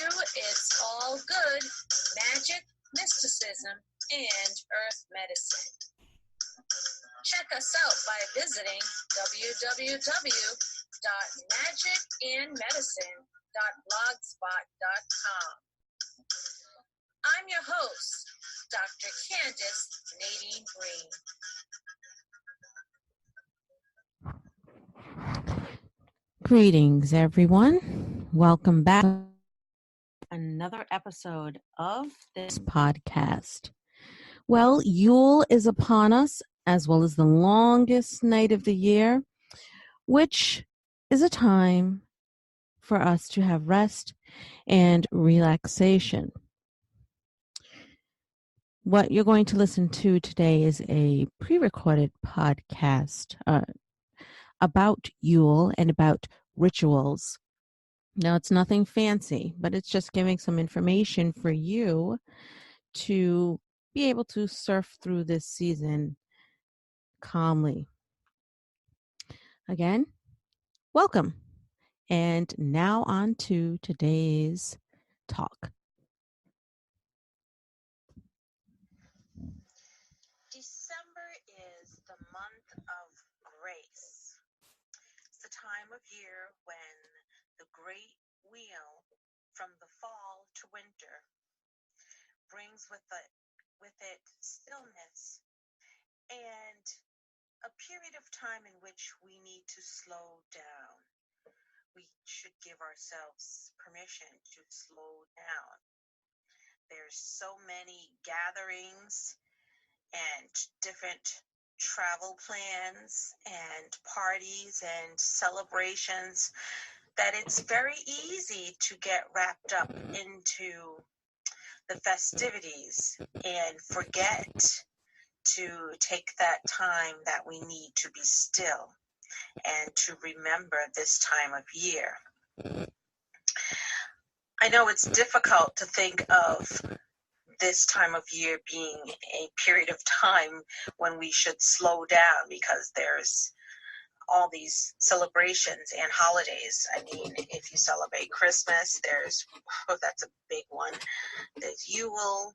it's all good, magic, mysticism, and earth medicine. Check us out by visiting www.magicandmedicine.blogspot.com. I'm your host, Dr. Candace Nadine Green. Greetings, everyone. Welcome back to another episode of this podcast. Well, Yule is upon us, as well as the longest night of the year, which is a time for us to have rest and relaxation. What you're going to listen to today is a pre-recorded podcast about Yule and about rituals. Now, it's nothing fancy, but it's just giving some information for you to be able to surf through this season calmly. Again, welcome. And now on to today's talk. December is the month of grace. It's the time of year when the great wheel from the fall to winter brings with it stillness and a period of time in which we need to slow down. We should give ourselves permission to slow down. There's so many gatherings and different travel plans and parties and celebrations that it's very easy to get wrapped up into the festivities and forget to take that time that we need to be still and to remember this time of year. I know it's difficult to think of this time of year being a period of time when we should slow down because there's all these celebrations and holidays. I mean, if you celebrate Christmas, that's a big one. There's Yule,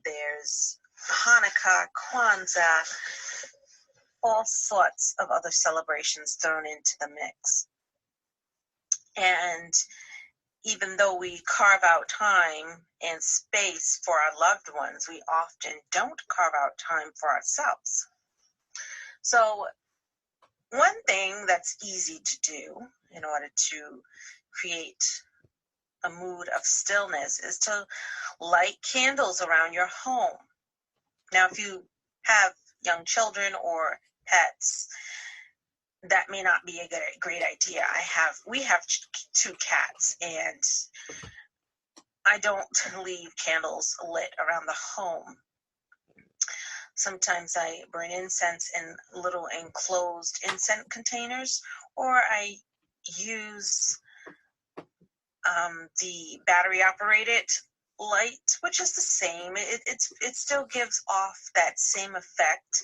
there's Hanukkah, Kwanzaa, all sorts of other celebrations thrown into the mix. And even though we carve out time and space for our loved ones, we often don't carve out time for ourselves. So one thing that's easy to do in order to create a mood of stillness is to light candles around your home. Now, if you have young children or pets, that may not be a great idea. We have 2 cats, and I don't leave candles lit around the home. Sometimes I burn incense in little enclosed incense containers, or I use the battery-operated light, which is the same. It still gives off that same effect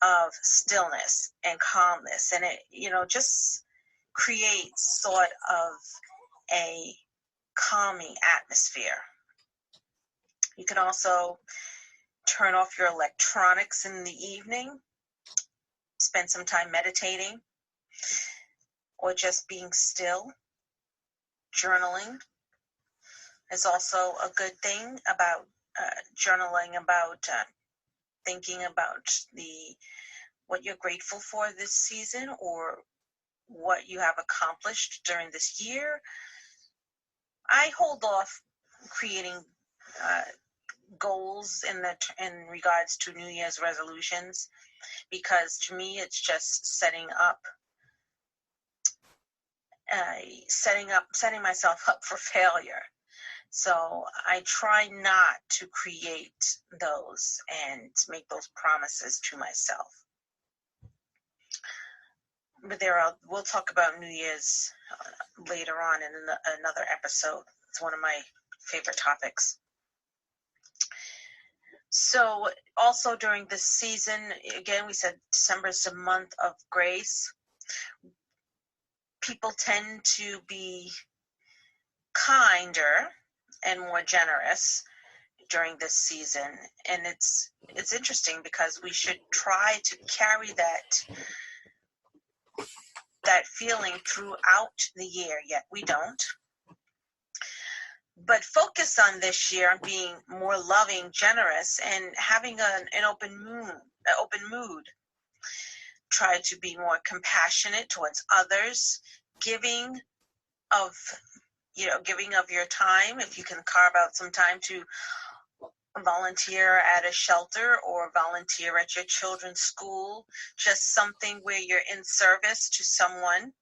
of stillness and calmness, and it just creates sort of a calming atmosphere. You can also turn off your electronics in the evening, spend some time meditating, or just being still. Journaling is also a good thing about journaling about thinking about what you're grateful for this season or what you have accomplished during this year. I hold off creating goals in regards to New Year's resolutions because to me it's just setting myself up for failure. So I try not to create those and make those promises to myself. But we'll talk about New Year's later on in another episode. It's one of my favorite topics. So also during this season, again, we said December is the month of grace. People tend to be kinder and more generous during this season. And it's interesting because we should try to carry that feeling throughout the year, yet we don't. But focus on this year on being more loving, generous, and having an open mood. Try to be more compassionate towards others, giving of your time. If you can carve out some time to volunteer at a shelter or volunteer at your children's school, just something where you're in service to someone.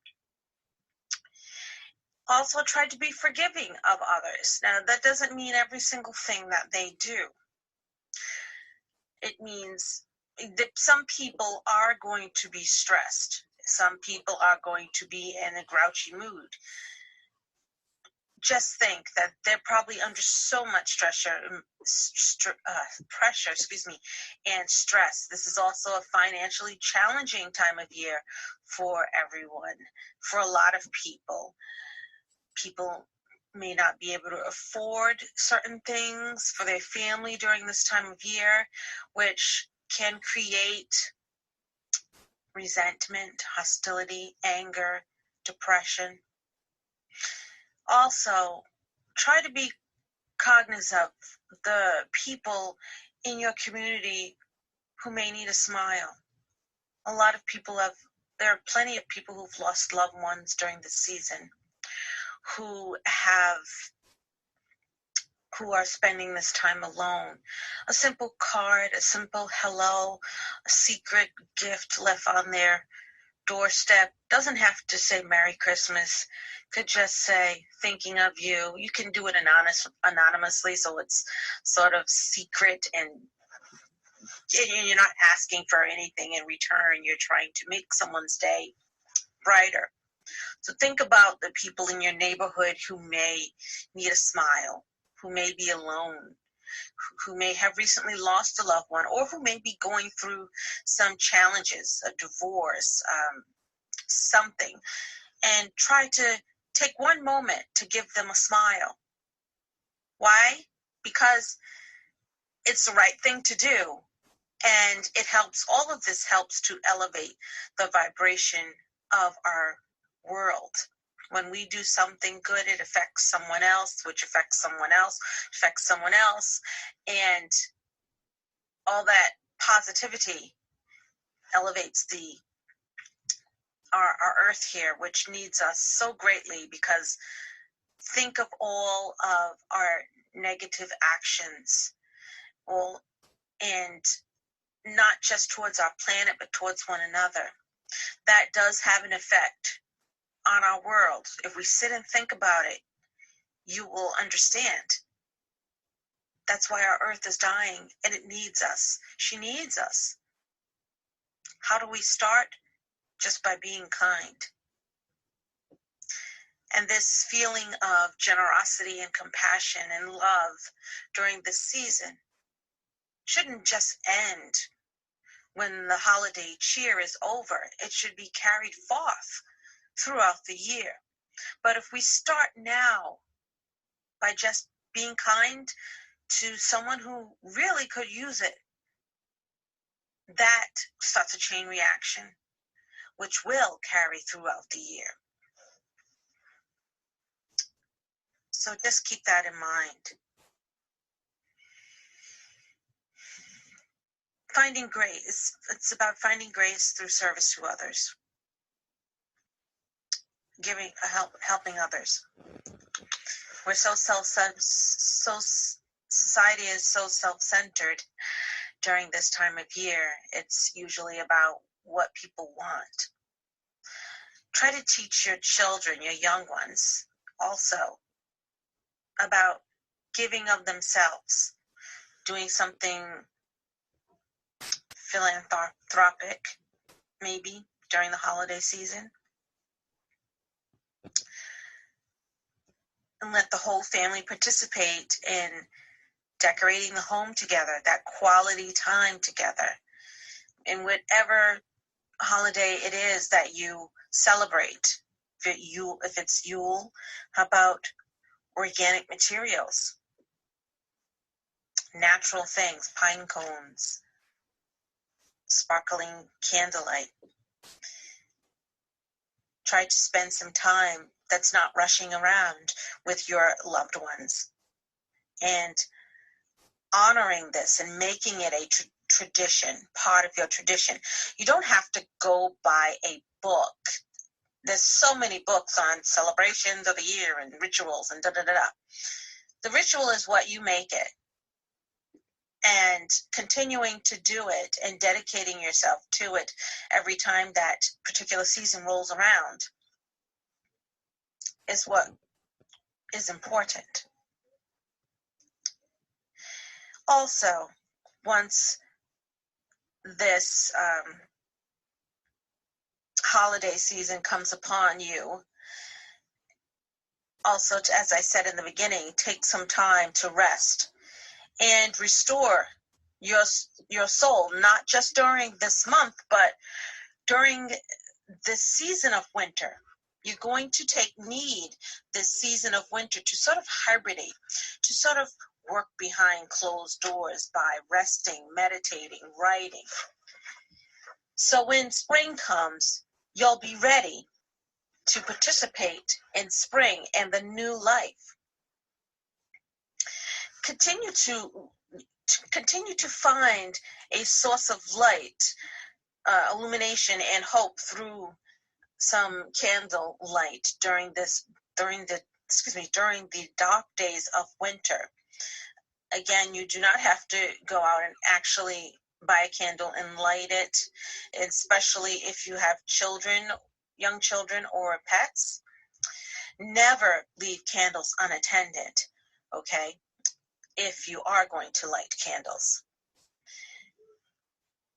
Also, try to be forgiving of others. Now, that doesn't mean every single thing that they do. It means that some people are going to be stressed. Some people are going to be in a grouchy mood. Just think that they're probably under so much pressure, and stress. This is also a financially challenging time of year for everyone, for a lot of people. People may not be able to afford certain things for their family during this time of year, which can create resentment, hostility, anger, depression. Also, try to be cognizant of the people in your community who may need a smile. There are plenty of people who've lost loved ones during this season, who are spending this time alone. A simple card, a simple hello, a secret gift left on their doorstep doesn't have to say Merry Christmas. Could just say thinking of you. You can do it anonymously, so it's sort of secret, and you're not asking for anything in return. You're trying to make someone's day brighter. So think about the people in your neighborhood who may need a smile, who may be alone, who may have recently lost a loved one, or who may be going through some challenges, a divorce, something, and try to take one moment to give them a smile. Why? Because it's the right thing to do, and all of this helps to elevate the vibration of our world. When we do something good, it affects someone else, which affects someone else, and all that positivity elevates our earth here, which needs us so greatly, because think of all of our negative actions, and not just towards our planet, but towards one another. That does have an effect on our world. If we sit and think about it, you will understand. That's why our earth is dying, and it needs us. She needs us. How do we start? Just by being kind. And this feeling of generosity and compassion and love during this season shouldn't just end when the holiday cheer is over. It should be carried forth throughout the year. But if we start now by just being kind to someone who really could use it, that starts a chain reaction, which will carry throughout the year. So just keep that in mind. Finding grace. It's about finding grace through service to others. Helping others. We're society is so self-centered during this time of year. It's usually about what people want. Try to teach your children, your young ones, also about giving of themselves, doing something philanthropic, maybe during the holiday season. And let the whole family participate in decorating the home together, that quality time together. In whatever holiday it is that you celebrate. If it's Yule, how about organic materials, natural things, pine cones, sparkling candlelight. Try to spend some time that's not rushing around with your loved ones and honoring this and making it a tradition, part of your tradition. You don't have to go buy a book. There's so many books on celebrations of the year and rituals and da-da-da-da. The ritual is what you make it. And continuing to do it and dedicating yourself to it every time that particular season rolls around is what is important. Also, once this holiday season comes upon you, also, as I said in the beginning, take some time to rest and restore your soul, not just during this month, but during this season of winter. You're going to need this season of winter to sort of hibernate, to sort of work behind closed doors by resting, meditating, writing. So when spring comes, you'll be ready to participate in spring and the new life. Continue to find a source of light, illumination, and hope through some candle light during the dark days of winter. Again, you do not have to go out and actually buy a candle and light it, especially if you have children, young children, or pets. Never leave candles unattended, okay? If you are going to light candles.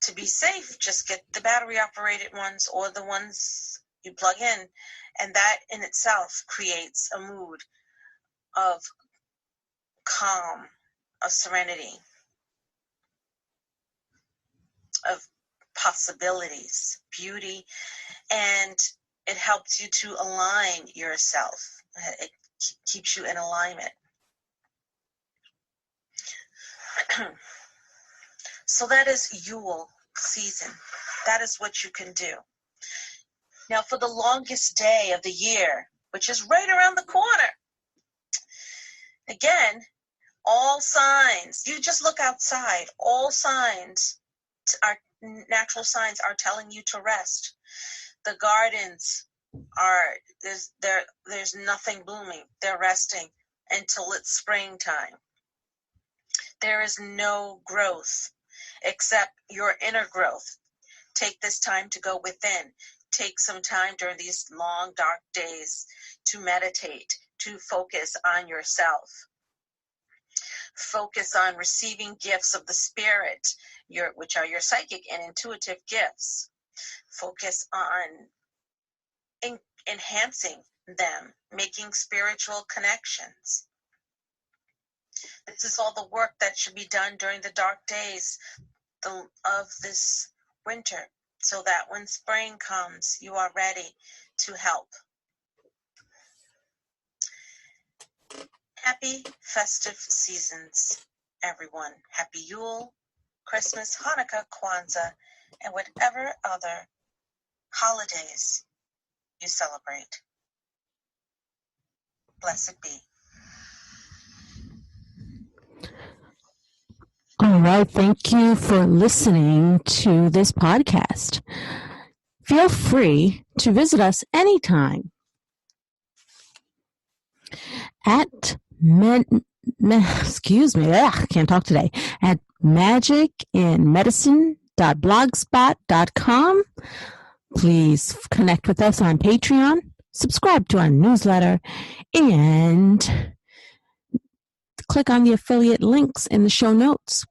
To be safe, just get the battery operated ones or the ones you plug in, and that in itself creates a mood of calm, of serenity, of possibilities, beauty, and it helps you to align yourself. It keeps you in alignment. So that is Yule season. That is what you can do. Now, for the longest day of the year, which is right around the corner, again, all signs, you just look outside, all signs, natural signs are telling you to rest. The gardens there's nothing blooming. They're resting until it's springtime. There is no growth except your inner growth. Take this time to go within. Take some time during these long, dark days to meditate, to focus on yourself. Focus on receiving gifts of the spirit, which are your psychic and intuitive gifts. Focus on enhancing them, making spiritual connections. This is all the work that should be done during the dark days of this winter, so that when spring comes, you are ready to help. Happy festive seasons, everyone. Happy Yule, Christmas, Hanukkah, Kwanzaa, and whatever other holidays you celebrate. Blessed be. All right. Thank you for listening to this podcast. Feel free to visit us anytime at can't talk today, at magicinmedicine.blogspot.com. Please connect with us on Patreon, subscribe to our newsletter, and click on the affiliate links in the show notes,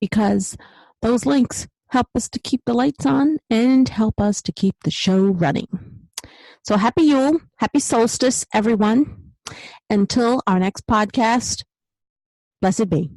because those links help us to keep the lights on and help us to keep the show running. So happy Yule, happy solstice, everyone. Until our next podcast, blessed be.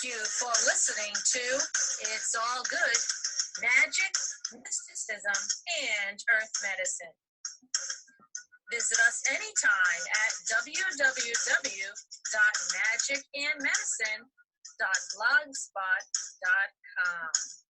you for listening to It's All Good, Magic, Mysticism, and Earth Medicine. Visit us anytime at www.magicandmedicine.blogspot.com.